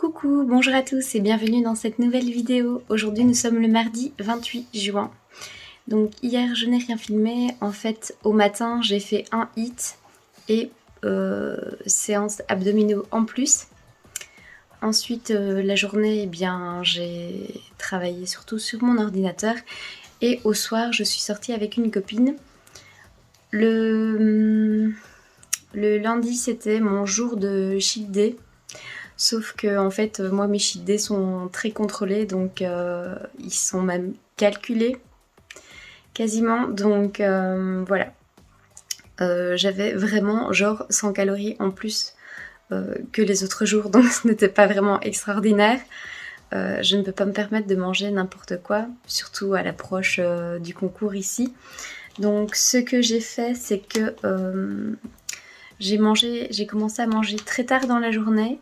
Coucou, bonjour à tous et bienvenue dans cette nouvelle vidéo. Aujourd'hui nous sommes le mardi 28 juin. Donc hier je n'ai rien filmé, en fait au matin j'ai fait un hit et séance abdominaux en plus. Ensuite la journée j'ai travaillé surtout sur mon ordinateur et au soir je suis sortie avec une copine. Le lundi c'était mon jour de cheat day. Sauf que en fait, moi mes cheat days sont très contrôlés, donc ils sont même calculés quasiment. Donc voilà, j'avais vraiment genre 100 calories en plus que les autres jours, donc ce n'était pas vraiment extraordinaire. Je ne peux pas me permettre de manger n'importe quoi, surtout à l'approche du concours ici. Donc ce que j'ai fait, c'est que j'ai commencé à manger très tard dans la journée.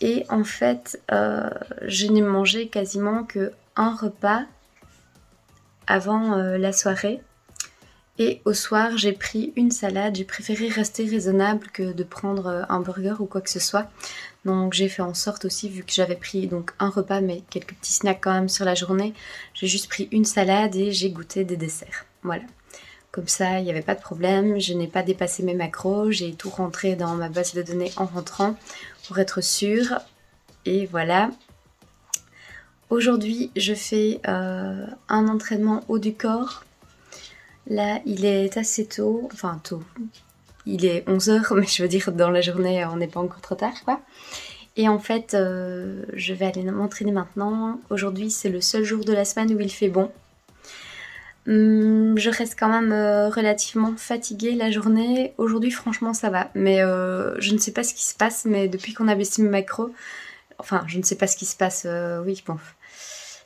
Et en fait, je n'ai mangé quasiment qu'un repas avant la soirée. Et au soir, j'ai pris une salade. J'ai préféré rester raisonnable que de prendre un burger ou quoi que ce soit. Donc j'ai fait en sorte aussi, vu que j'avais pris donc un repas mais quelques petits snacks quand même sur la journée, j'ai juste pris une salade et j'ai goûté des desserts. Voilà. Comme ça, il n'y avait pas de problème. Je n'ai pas dépassé mes macros. J'ai tout rentré dans ma base de données en rentrant pour être sûre. Et voilà. Aujourd'hui, je fais un entraînement haut du corps. Là, il est assez tôt. Enfin, tôt. Il est 11h, mais je veux dire, dans la journée, on n'est pas encore trop tard, quoi. Et en fait, je vais aller m'entraîner maintenant. Aujourd'hui, c'est le seul jour de la semaine où il fait bon. Je reste quand même relativement fatiguée la journée. Aujourd'hui, franchement, ça va. Mais je ne sais pas ce qui se passe, mais depuis qu'on a baissé mes macros, enfin, je ne sais pas ce qui se passe, oui, bon.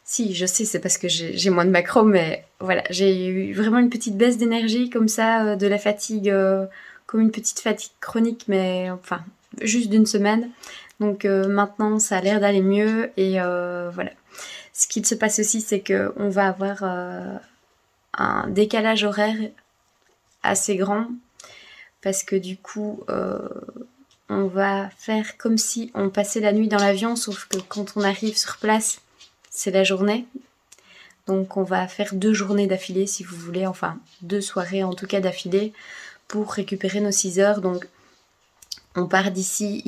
Si, je sais, c'est parce que j'ai moins de macros, mais voilà, j'ai eu vraiment une petite baisse d'énergie comme ça, de la fatigue, comme une petite fatigue chronique, mais enfin, juste d'une semaine. Donc maintenant, ça a l'air d'aller mieux et voilà. Ce qu'il se passe aussi, c'est qu'on va avoir un décalage horaire assez grand parce que du coup, on va faire comme si on passait la nuit dans l'avion, sauf que quand on arrive sur place, c'est la journée. Donc on va faire 2 journées d'affilée si vous voulez, enfin 2 soirées en tout cas d'affilée pour récupérer nos 6 heures. Donc on part d'ici,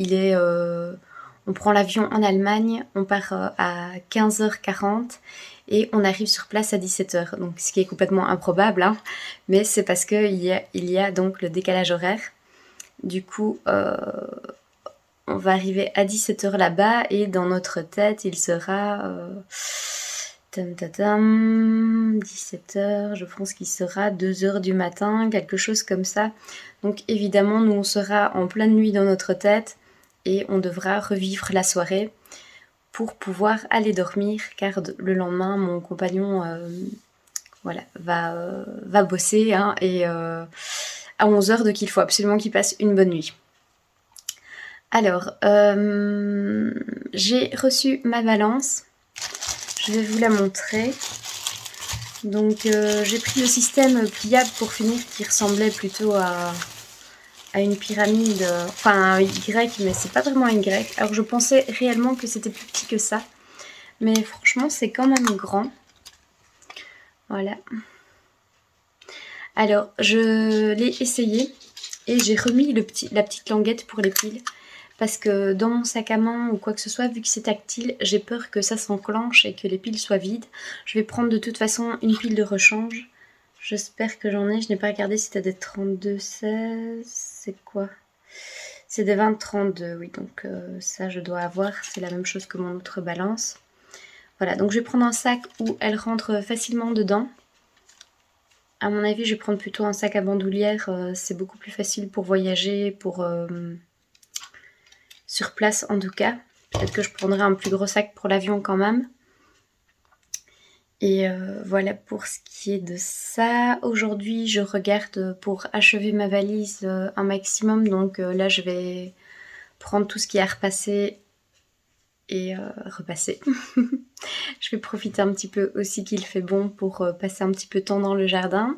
on prend l'avion en Allemagne, on part à 15h40 et on arrive sur place à 17h. Donc ce qui est complètement improbable, hein, mais c'est parce qu'il y a donc le décalage horaire. Du coup, on va arriver à 17h là-bas et dans notre tête, il sera 17h, je pense qu'il sera 2h du matin, quelque chose comme ça. Donc évidemment, nous on sera en pleine nuit dans notre tête et on devra revivre la soirée pour pouvoir aller dormir car le lendemain, mon compagnon voilà, va bosser hein, et à 11h, donc il faut absolument qu'il passe une bonne nuit. Alors, j'ai reçu ma balance. Je vais vous la montrer. Donc j'ai pris le système pliable pour finir qui ressemblait plutôt à une pyramide, enfin un Y, mais c'est pas vraiment un Y. Alors je pensais réellement que c'était plus petit que ça. Mais franchement c'est quand même grand. Voilà. Alors je l'ai essayé et j'ai remis la petite languette pour les piles. Parce que dans mon sac à main ou quoi que ce soit, vu que c'est tactile, j'ai peur que ça s'enclenche et que les piles soient vides. Je vais prendre de toute façon une pile de rechange. J'espère que j'en ai. Je n'ai pas regardé si c'était des 32-16. C'est quoi? C'est des 20-32, oui. Donc ça, je dois avoir. C'est la même chose que mon autre balance. Voilà, donc je vais prendre un sac où elle rentre facilement dedans. À mon avis, je vais prendre plutôt un sac à bandoulière. C'est beaucoup plus facile pour voyager, pour... sur place en tout cas. Peut-être que je prendrai un plus gros sac pour l'avion quand même. Et voilà pour ce qui est de ça. Aujourd'hui, je regarde pour achever ma valise un maximum. Donc là, je vais prendre tout ce qui est à repasser et repasser. Je vais profiter un petit peu aussi qu'il fait bon pour passer un petit peu de temps dans le jardin.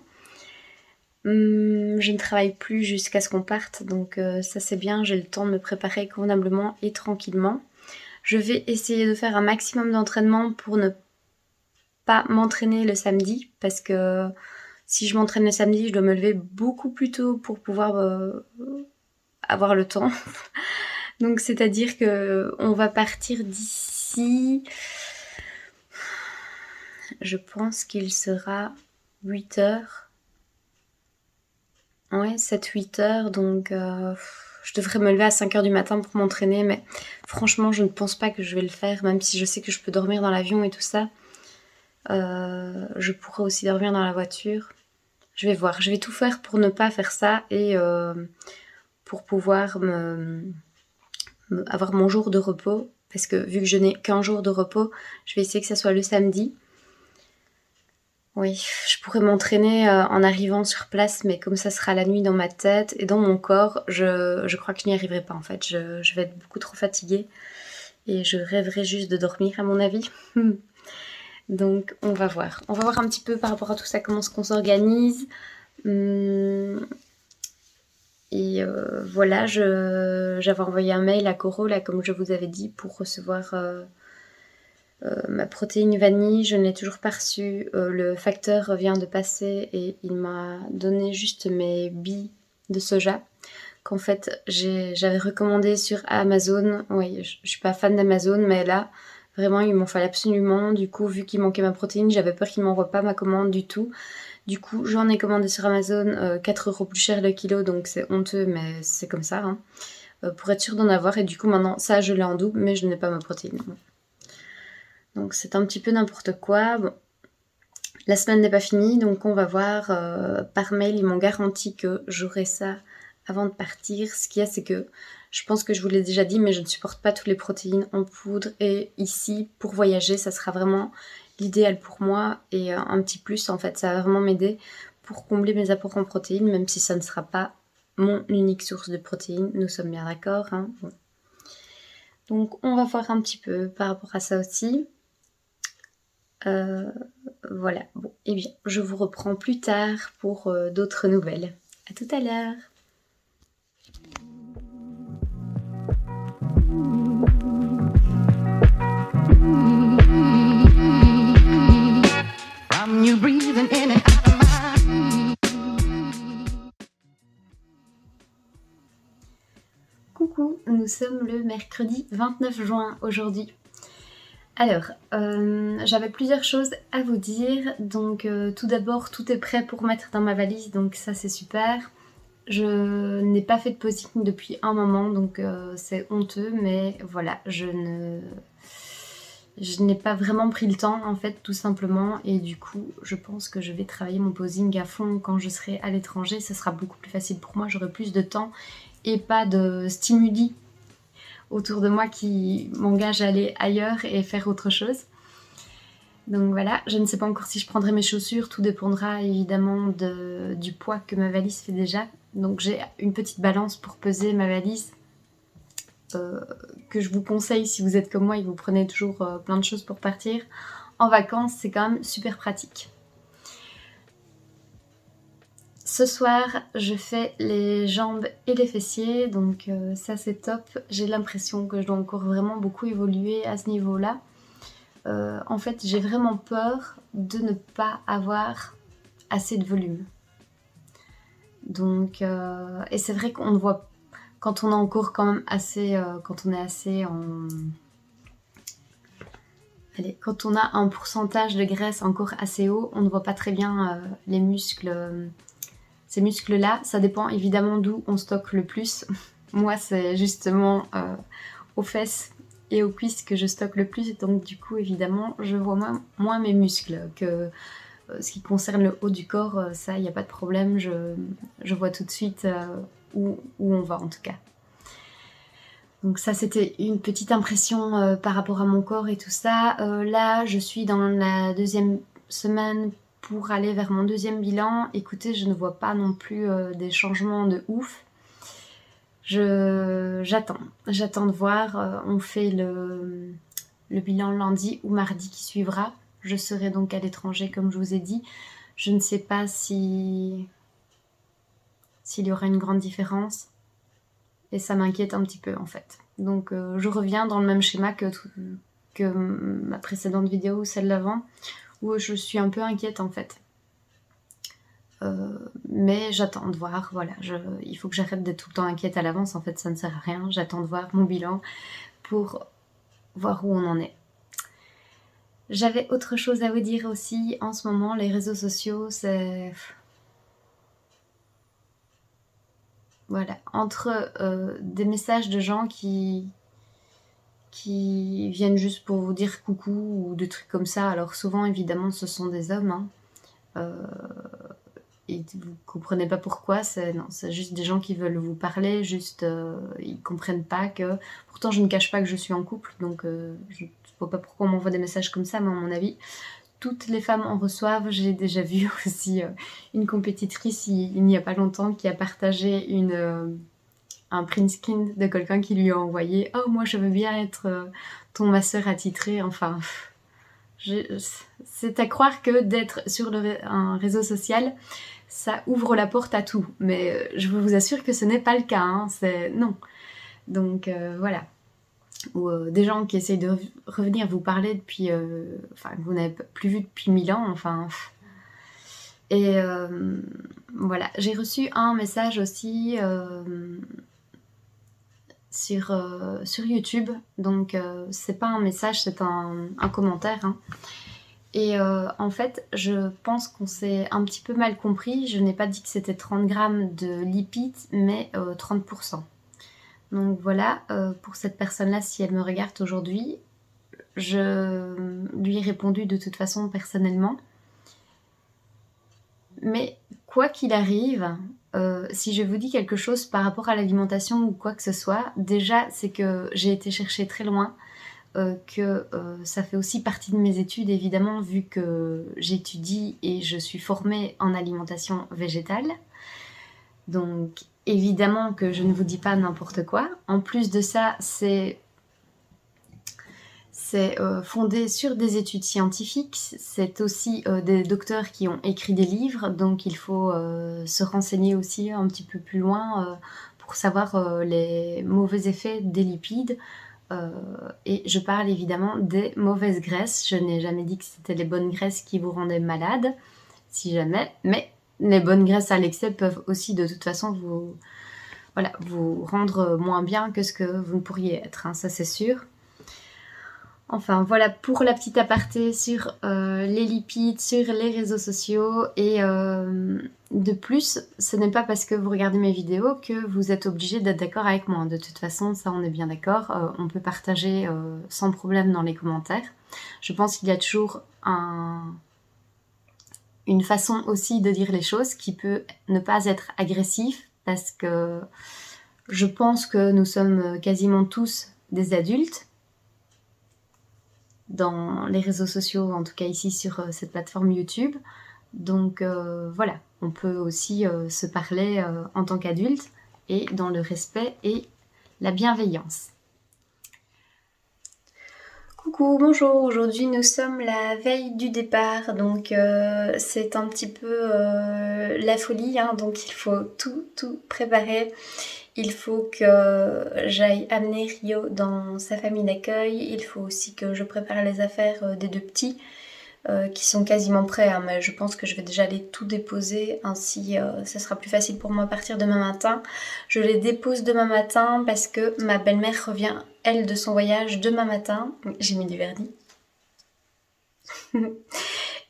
Je ne travaille plus jusqu'à ce qu'on parte, donc ça c'est bien, j'ai le temps de me préparer convenablement et tranquillement. Je vais essayer de faire un maximum d'entraînement pour ne pas m'entraîner le samedi, parce que si je m'entraîne le samedi, je dois me lever beaucoup plus tôt pour pouvoir avoir le temps. Donc c'est-à-dire que on va partir d'ici, je pense qu'il sera 8 heures. Ouais, 7-8 heures, donc je devrais me lever à 5 heures du matin pour m'entraîner, mais franchement, je ne pense pas que je vais le faire, même si je sais que je peux dormir dans l'avion et tout ça. Je pourrais aussi dormir dans la voiture. Je vais voir, je vais tout faire pour ne pas faire ça et pour pouvoir avoir mon jour de repos, parce que vu que je n'ai qu'un jour de repos, je vais essayer que ça soit le samedi. Oui, je pourrais m'entraîner en arrivant sur place, mais comme ça sera la nuit dans ma tête et dans mon corps, je crois que je n'y arriverai pas en fait. Je vais être beaucoup trop fatiguée et je rêverai juste de dormir à mon avis. Donc on va voir. On va voir un petit peu par rapport à tout ça comment est-ce qu'on s'organise. Et voilà, j'avais envoyé un mail à Coro, là, comme je vous avais dit, pour recevoir ma protéine vanille. Je ne l'ai toujours pas reçue. Le facteur vient de passer et il m'a donné juste mes billes de soja qu'en fait j'avais recommandé sur Amazon. Oui, je suis pas fan d'Amazon, mais là, vraiment, il m'en fallait absolument. Du coup, vu qu'il manquait ma protéine, j'avais peur qu'il m'envoie pas ma commande du tout. Du coup, j'en ai commandé sur Amazon, 4 € plus cher le kilo, donc c'est honteux, mais c'est comme ça, hein, pour être sûre d'en avoir. Et du coup, maintenant, ça, je l'ai en double, mais je n'ai pas ma protéine. Donc c'est un petit peu n'importe quoi. Bon, la semaine n'est pas finie, donc on va voir. Par mail, ils m'ont garanti que j'aurai ça avant de partir. Ce qu'il y a, c'est que je pense que je vous l'ai déjà dit, mais je ne supporte pas toutes les protéines en poudre. Et ici, pour voyager, ça sera vraiment l'idéal pour moi. Et un petit plus, en fait, ça va vraiment m'aider pour combler mes apports en protéines, même si ça ne sera pas mon unique source de protéines. Nous sommes bien d'accord, hein, bon. Donc on va voir un petit peu par rapport à ça aussi. Voilà, bon, eh bien, je vous reprends plus tard pour d'autres nouvelles. À tout à l'heure. Coucou, nous sommes le mercredi 29 juin aujourd'hui. Alors, j'avais plusieurs choses à vous dire. Donc tout d'abord, tout est prêt pour mettre dans ma valise, donc ça c'est super. Je n'ai pas fait de posing depuis un moment, donc c'est honteux, mais voilà, je n'ai pas vraiment pris le temps en fait, tout simplement, et du coup je pense que je vais travailler mon posing à fond quand je serai à l'étranger. Ça sera beaucoup plus facile pour moi, j'aurai plus de temps et pas de stimuli autour de moi qui m'engage à aller ailleurs et faire autre chose. Donc voilà, je ne sais pas encore si je prendrai mes chaussures, tout dépendra évidemment du poids que ma valise fait déjà. Donc j'ai une petite balance pour peser ma valise que je vous conseille si vous êtes comme moi et vous prenez toujours plein de choses pour partir. En vacances, c'est quand même super pratique. Ce soir, je fais les jambes et les fessiers, donc ça c'est top. J'ai l'impression que je dois encore vraiment beaucoup évoluer à ce niveau-là. En fait, j'ai vraiment peur de ne pas avoir assez de volume. Donc, et c'est vrai qu'on ne voit, quand on a encore quand même assez, quand on est assez en... Allez, quand on a un pourcentage de graisse encore assez haut, on ne voit pas très bien les muscles. Ces muscles-là, ça dépend évidemment d'où on stocke le plus. Moi, c'est justement aux fesses et aux cuisses que je stocke le plus. Donc du coup, évidemment, je vois moins mes muscles. Que ce qui concerne le haut du corps, ça, il n'y a pas de problème. Je vois tout de suite où on va en tout cas. Donc ça, c'était une petite impression par rapport à mon corps et tout ça. Là, je suis dans la deuxième semaine pour aller vers mon deuxième bilan. Écoutez, je ne vois pas non plus des changements de ouf. J'attends de voir. On fait le bilan lundi ou mardi qui suivra. Je serai donc à l'étranger comme je vous ai dit. Je ne sais pas s'il y aura une grande différence. Et ça m'inquiète un petit peu en fait. Donc je reviens dans le même schéma que ma précédente vidéo ou celle d'avant, où je suis un peu inquiète en fait. Mais j'attends de voir, voilà, il faut que j'arrête d'être tout le temps inquiète à l'avance, en fait ça ne sert à rien, j'attends de voir mon bilan pour voir où on en est. J'avais autre chose à vous dire aussi, en ce moment les réseaux sociaux c'est... Voilà, entre des messages de gens qui viennent juste pour vous dire coucou ou des trucs comme ça, alors souvent évidemment ce sont des hommes, hein. Et vous comprenez pas pourquoi, c'est juste des gens qui veulent vous parler, juste ils comprennent pas que... Pourtant je ne cache pas que je suis en couple, donc je ne vois pas pourquoi on m'envoie des messages comme ça, mais à mon avis, toutes les femmes en reçoivent. J'ai déjà vu aussi une compétitrice il n'y a pas longtemps qui a partagé un print screen de quelqu'un qui lui a envoyé « Oh, moi je veux bien être ton masseur attitré », enfin... C'est à croire que d'être sur un réseau social, ça ouvre la porte à tout. Mais je vous assure que ce n'est pas le cas, hein, non. Donc voilà. Ou des gens qui essayent de revenir vous parler depuis... Enfin, que vous n'avez plus vu depuis 1000 ans, enfin... Et voilà. J'ai reçu un message aussi sur YouTube. Donc c'est pas un message, c'est un commentaire, hein. Et en fait, je pense qu'on s'est un petit peu mal compris. Je n'ai pas dit que c'était 30 grammes de lipides, mais 30%. Donc voilà, pour cette personne-là, si elle me regarde aujourd'hui, je lui ai répondu de toute façon personnellement. Mais quoi qu'il arrive, si je vous dis quelque chose par rapport à l'alimentation ou quoi que ce soit, déjà, c'est que j'ai été chercher très loin. Que ça fait aussi partie de mes études évidemment vu que j'étudie et je suis formée en alimentation végétale. Donc évidemment que je ne vous dis pas n'importe quoi. En plus de ça, c'est fondé sur des études scientifiques. C'est aussi des docteurs qui ont écrit des livres, donc il faut se renseigner aussi un petit peu plus loin pour savoir les mauvais effets des lipides. Et je parle évidemment des mauvaises graisses. Je n'ai jamais dit que c'était les bonnes graisses qui vous rendaient malade, si jamais, mais les bonnes graisses à l'excès peuvent aussi de toute façon vous rendre moins bien que ce que vous ne pourriez être, hein, ça c'est sûr. Enfin voilà pour la petite aparté sur les lipides, sur les réseaux sociaux. Et de plus, ce n'est pas parce que vous regardez mes vidéos que vous êtes obligé d'être d'accord avec moi. De toute façon, ça on est bien d'accord, on peut partager sans problème dans les commentaires. Je pense qu'il y a toujours une façon aussi de dire les choses qui peut ne pas être agressif, parce que je pense que nous sommes quasiment tous des adultes dans les réseaux sociaux, en tout cas ici sur cette plateforme YouTube. Donc voilà, on peut aussi se parler en tant qu'adulte et dans le respect et la bienveillance. Coucou, bonjour, aujourd'hui nous sommes la veille du départ, donc c'est un petit peu la folie, hein, donc il faut tout préparer. Il faut que j'aille amener Rio dans sa famille d'accueil, il faut aussi que je prépare les affaires des deux petits qui sont quasiment prêts, hein, mais je pense que je vais déjà aller tout déposer, ainsi ça sera plus facile pour moi à partir demain matin. Je les dépose demain matin parce que ma belle-mère revient, elle, de son voyage demain matin. J'ai mis du vernis.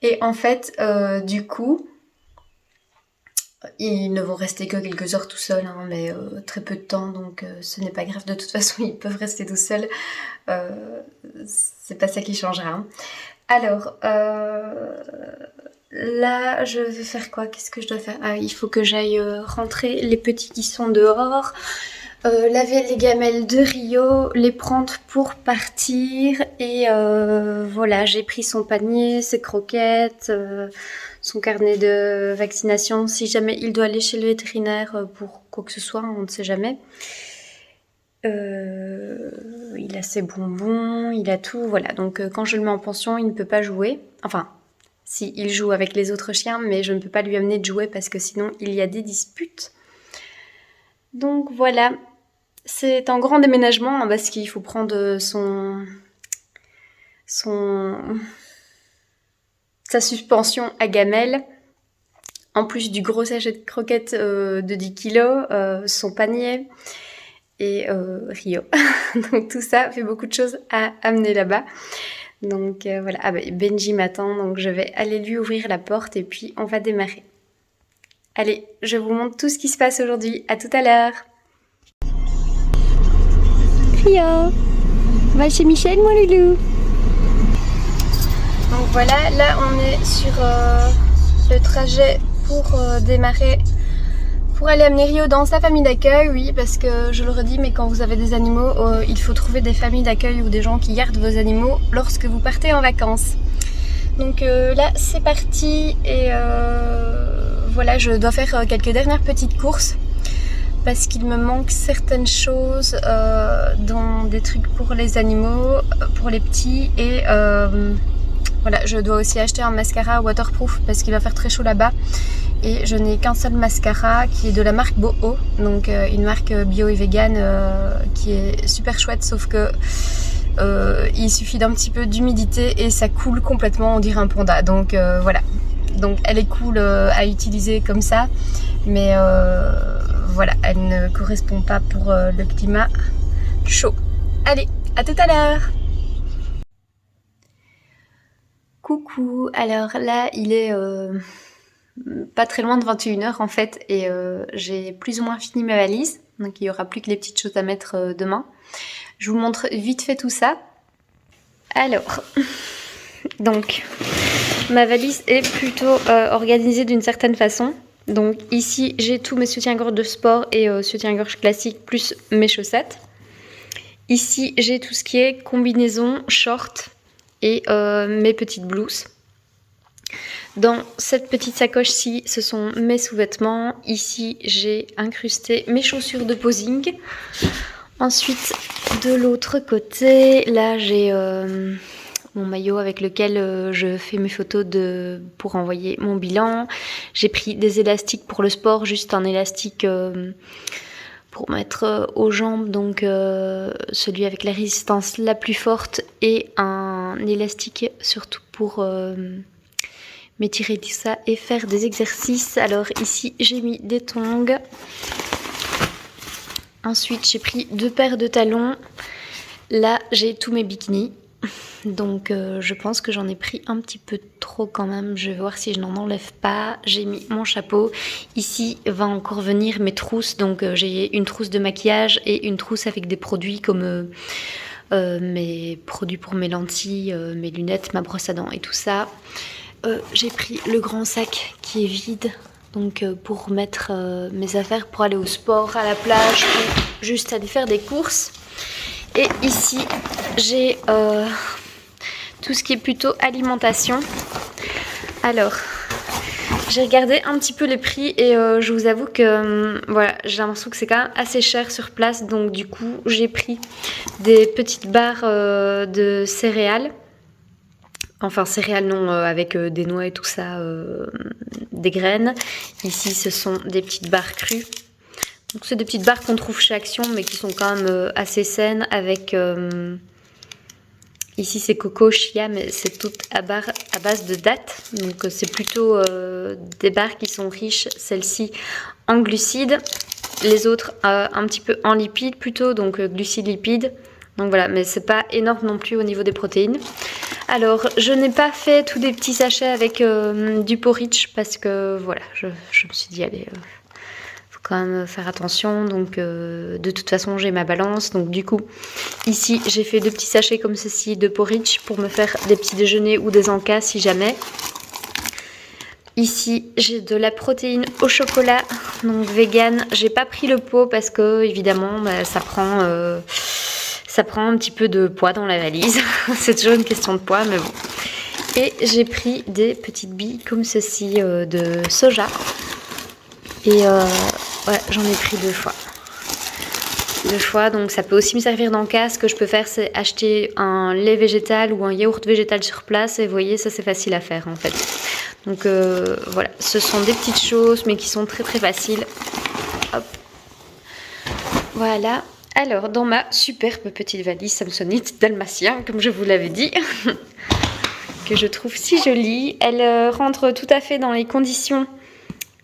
Et en fait, du coup, ils ne vont rester que quelques heures tout seuls, hein, mais très peu de temps, donc ce n'est pas grave. De toute façon, ils peuvent rester tout seuls. C'est pas ça qui changera, hein. Alors, là, je vais faire quoi? Qu'est-ce que je dois faire? Ah, il faut que j'aille rentrer les petits qui sont dehors, laver les gamelles de Rio, les prendre pour partir. Et voilà, j'ai pris son panier, ses croquettes, son carnet de vaccination. Si jamais il doit aller chez le vétérinaire pour quoi que ce soit, on ne sait jamais. Il a ses bonbons, il a tout, voilà. Donc quand je le mets en pension, il ne peut pas jouer. Enfin, si, il joue avec les autres chiens, mais je ne peux pas lui amener de jouer parce que sinon il y a des disputes. Donc voilà, C'est un grand déménagement parce qu'il faut prendre sa suspension à gamelle, en plus du gros sachet de croquettes de 10 kilos, son panier et Rio. Donc tout ça fait beaucoup de choses à amener là-bas. Donc voilà, ah bah, Benji m'attend, donc je vais aller lui ouvrir la porte et puis on va démarrer. Allez, je vous montre tout ce qui se passe aujourd'hui. À tout à l'heure. Rio, va chez Michel, mon loulou. Donc voilà, là on est sur le trajet pour démarrer, pour aller amener Rio dans sa famille d'accueil. Oui, parce que je le redis, mais quand vous avez des animaux, il faut trouver des familles d'accueil ou des gens qui gardent vos animaux lorsque vous partez en vacances. Donc là c'est parti et voilà, je dois faire quelques dernières petites courses parce qu'il me manque certaines choses dans des trucs pour les animaux, pour les petits et voilà, je dois aussi acheter un mascara waterproof parce qu'il va faire très chaud là-bas et je n'ai qu'un seul mascara qui est de la marque Boho, donc une marque bio et vegan qui est super chouette, sauf que il suffit d'un petit peu d'humidité et ça coule complètement, on dirait un panda, donc voilà. Donc elle est cool à utiliser comme ça, mais voilà, elle ne correspond pas pour le climat chaud. Allez, à tout à l'heure. Coucou, alors là il est pas très loin de 21h en fait et j'ai plus ou moins fini ma valise, donc il n'y aura plus que les petites choses à mettre demain. Je vous montre vite fait tout ça. Alors, donc ma valise est plutôt organisée d'une certaine façon. Donc ici j'ai tous mes soutiens-gorge de sport et soutiens-gorge classiques plus mes chaussettes. Ici j'ai tout ce qui est combinaison, short et mes petites blouses. Dans cette petite sacoche-ci, ce sont mes sous-vêtements. Ici j'ai incrusté mes chaussures de posing. Ensuite de l'autre côté, là j'ai mon maillot avec lequel je fais mes photos pour envoyer mon bilan. J'ai pris des élastiques pour le sport, juste un élastique pour mettre aux jambes, donc celui avec la résistance la plus forte, et un élastique surtout pour m'étirer tout ça et faire des exercices. Alors ici j'ai mis des tongs. Ensuite j'ai pris 2 paires de talons. Là j'ai tous mes bikinis. Donc je pense que j'en ai pris un petit peu trop quand même. Je vais voir si je n'en enlève pas. J'ai mis mon chapeau. Ici va encore venir mes trousses. Donc j'ai une trousse de maquillage et une trousse avec des produits comme mes produits pour mes lentilles, mes lunettes, ma brosse à dents et tout ça. J'ai pris le grand sac qui est vide. Donc pour mettre mes affaires pour aller au sport, à la plage, ou juste aller faire des courses. Et ici j'ai tout ce qui est plutôt alimentation. Alors j'ai regardé un petit peu les prix et je vous avoue que voilà, j'ai l'impression que c'est quand même assez cher sur place. Donc du coup j'ai pris des petites barres de céréales. Enfin céréales non, avec des noix et tout ça, des graines. Ici ce sont des petites barres crues. Donc c'est des petites barres qu'on trouve chez Action mais qui sont quand même assez saines avec... ici c'est coco, chia, mais c'est tout à base de dattes. Donc c'est plutôt des barres qui sont riches, celles-ci en glucides. Les autres un petit peu en lipides plutôt, donc glucides lipides. Donc voilà, mais c'est pas énorme non plus au niveau des protéines. Alors je n'ai pas fait tous des petits sachets avec du porridge parce que voilà, je me suis dit allez... quand même faire attention, donc de toute façon j'ai ma balance, donc du coup ici j'ai fait 2 petits sachets comme ceci de porridge pour me faire des petits déjeuners ou des encas si jamais. Ici j'ai de la protéine au chocolat, donc vegan. J'ai pas pris le pot parce que évidemment bah, ça prend un petit peu de poids dans la valise. C'est toujours une question de poids, mais bon. Et j'ai pris des petites billes comme ceci de soja. Et ouais, j'en ai pris 2 fois. 2 fois, donc ça peut aussi me servir d'encas. Ce que je peux faire, c'est acheter un lait végétal ou un yaourt végétal sur place. Et vous voyez, ça c'est facile à faire en fait. Donc voilà, ce sont des petites choses, mais qui sont très très faciles. Hop. Voilà. Alors, dans ma superbe petite valise Samsonite dalmatien, comme je vous l'avais dit, que je trouve si jolie, elle rentre tout à fait dans les conditions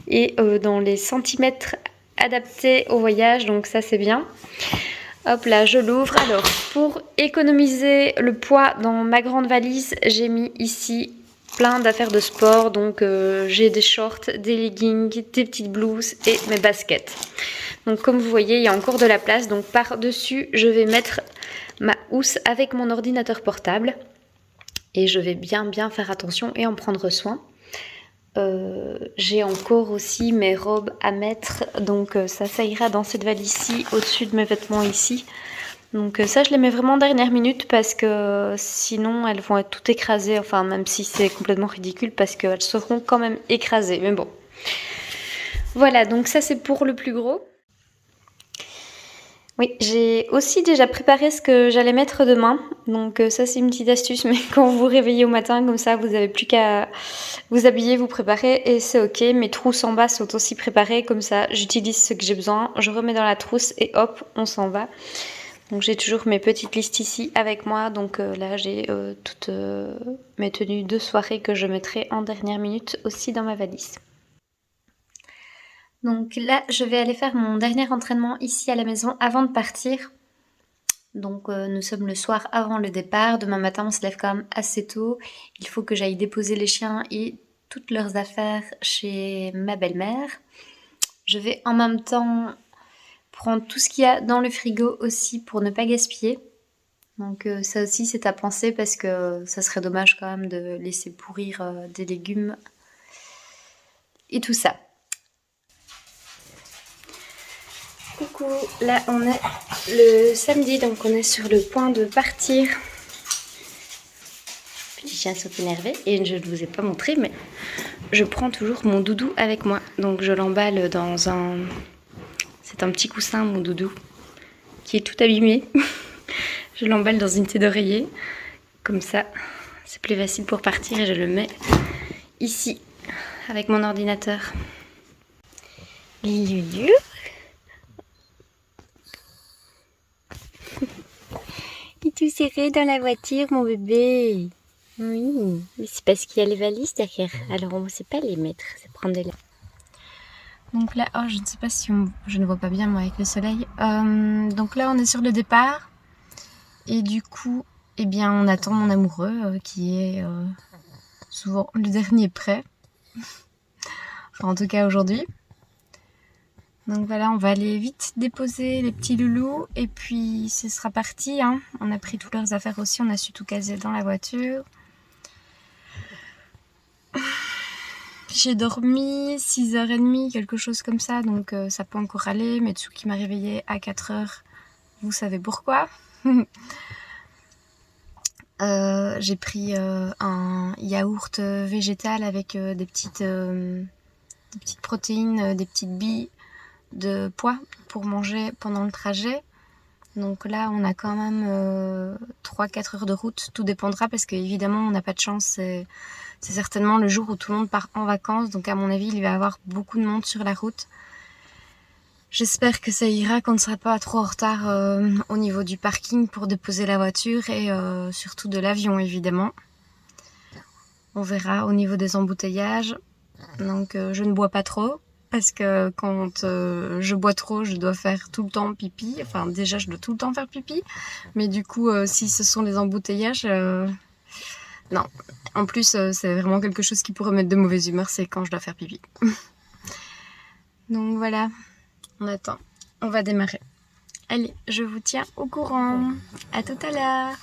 et dans les centimètres adaptés au voyage, donc ça c'est bien. Hop là, je l'ouvre. Alors, pour économiser le poids dans ma grande valise, j'ai mis ici plein d'affaires de sport. Donc, j'ai des shorts, des leggings, des petites blouses et mes baskets. Donc, comme vous voyez, il y a encore de la place. Donc, par-dessus, je vais mettre ma housse avec mon ordinateur portable. Et je vais bien faire attention et en prendre soin. J'ai encore aussi mes robes à mettre, donc ça ira dans cette valise-ci, au-dessus de mes vêtements ici. Donc ça, je les mets vraiment dernière minute parce que sinon elles vont être toutes écrasées, enfin même si c'est complètement ridicule parce qu'elles seront quand même écrasées, mais bon. Voilà, donc ça c'est pour le plus gros. Oui, j'ai aussi déjà préparé ce que j'allais mettre demain. Donc ça c'est une petite astuce, mais quand vous vous réveillez au matin comme ça, vous n'avez plus qu'à vous habiller, vous préparer et c'est ok. Mes trousses en bas sont aussi préparées, comme ça j'utilise ce que j'ai besoin, je remets dans la trousse et hop, on s'en va. Donc j'ai toujours mes petites listes ici avec moi. Donc là j'ai toutes mes tenues de soirée que je mettrai en dernière minute aussi dans ma valise. Donc là, je vais aller faire mon dernier entraînement ici à la maison avant de partir. Donc nous sommes le soir avant le départ. Demain matin, on se lève quand même assez tôt. Il faut que j'aille déposer les chiens et toutes leurs affaires chez ma belle-mère. Je vais en même temps prendre tout ce qu'il y a dans le frigo aussi pour ne pas gaspiller. Donc ça aussi c'est à penser parce que ça serait dommage quand même de laisser pourrir des légumes et tout ça. Coucou, là on est le samedi, donc on est sur le point de partir. Petit chien saute énervé et je ne vous ai pas montré, mais je prends toujours mon doudou avec moi. Donc je l'emballe dans un... C'est un petit coussin, mon doudou, qui est tout abîmé. Je l'emballe dans une thé d'oreiller, comme ça c'est plus facile pour partir et je le mets ici avec mon ordinateur. Loulou. Il est tout serré dans la voiture, mon bébé. Oui, mais c'est parce qu'il y a les valises derrière. Alors on ne sait pas les mettre, c'est prendre de la... Donc là, oh, je ne sais pas si je ne vois pas bien moi avec le soleil. Donc là, on est sur le départ. Et du coup, eh bien, on attend mon amoureux qui est souvent le dernier prêt. Enfin, en tout cas aujourd'hui. Donc voilà, on va aller vite déposer les petits loulous et puis ce sera parti. Hein. On a pris toutes leurs affaires aussi, on a su tout caser dans la voiture. J'ai dormi 6h30, quelque chose comme ça, donc ça peut encore aller. Metsuki m'a réveillée à 4h, vous savez pourquoi. J'ai pris un yaourt végétal avec des petites protéines, des petites billes de pois pour manger pendant le trajet. Donc là, on a quand même 3-4 heures de route. Tout dépendra parce qu'évidemment, on n'a pas de chance. C'est certainement le jour où tout le monde part en vacances. Donc à mon avis, il va y avoir beaucoup de monde sur la route. J'espère que ça ira, qu'on ne sera pas trop en retard au niveau du parking pour déposer la voiture et surtout de l'avion, évidemment. On verra au niveau des embouteillages. Donc je ne bois pas trop. Parce que quand je bois trop, je dois faire tout le temps pipi. Enfin, déjà, je dois tout le temps faire pipi. Mais du coup, si ce sont les embouteillages, non. En plus, c'est vraiment quelque chose qui pourrait mettre de mauvaise humeur, c'est quand je dois faire pipi. Donc voilà, on attend. On va démarrer. Allez, je vous tiens au courant. À tout à l'heure.